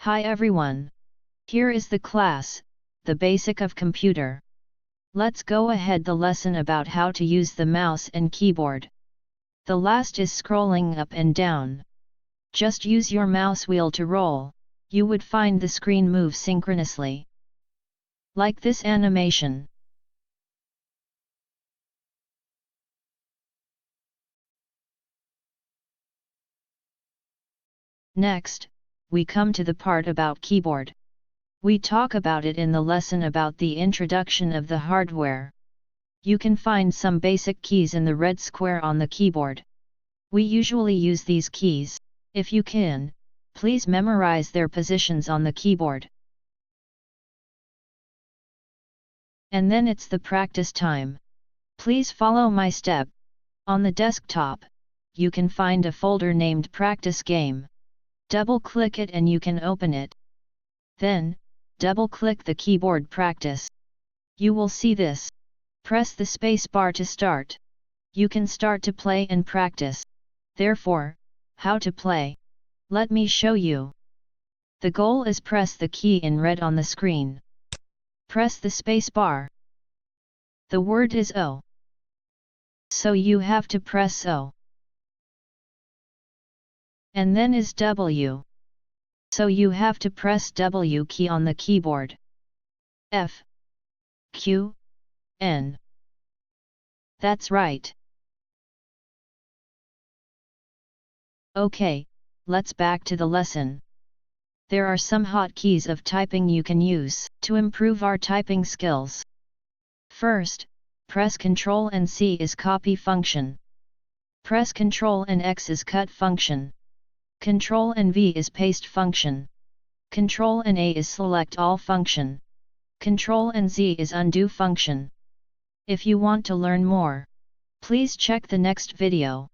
Hi everyone. Here is the class, the basic of computer. Let's go ahead the lesson about how to use the mouse and keyboard. The last is scrolling up and down. Just use your mouse wheel to roll, you would find the screen move synchronously. Like this animation. Next, we come to the part about keyboard. We talk about it in the lesson about the introduction of the hardware. You can find some basic keys in the red square on the keyboard. We usually use these keys. If you can, please memorize their positions on the keyboard. And then it's the practice time. Please follow my step. On the desktop, you can find a folder named Practice Game. Double-click it and you can open it. Then, double-click the keyboard practice. You will see this. Press the space bar to start. You can start to play and practice. Therefore, how to play? Let me show you. The goal is press the key in red on the screen. Press the space bar. The word is O. So you have to press O. And then is W. So you have to press W key on the keyboard. F. Q. N. That's right. Okay, let's back to the lesson. There are some hotkeys of typing you can use to improve our typing skills. First, press Ctrl and C is copy function. Press Ctrl and X is cut function. Ctrl and V is paste function. Ctrl and A is select all function. Ctrl and Z is undo function. If you want to learn more, please check the next video.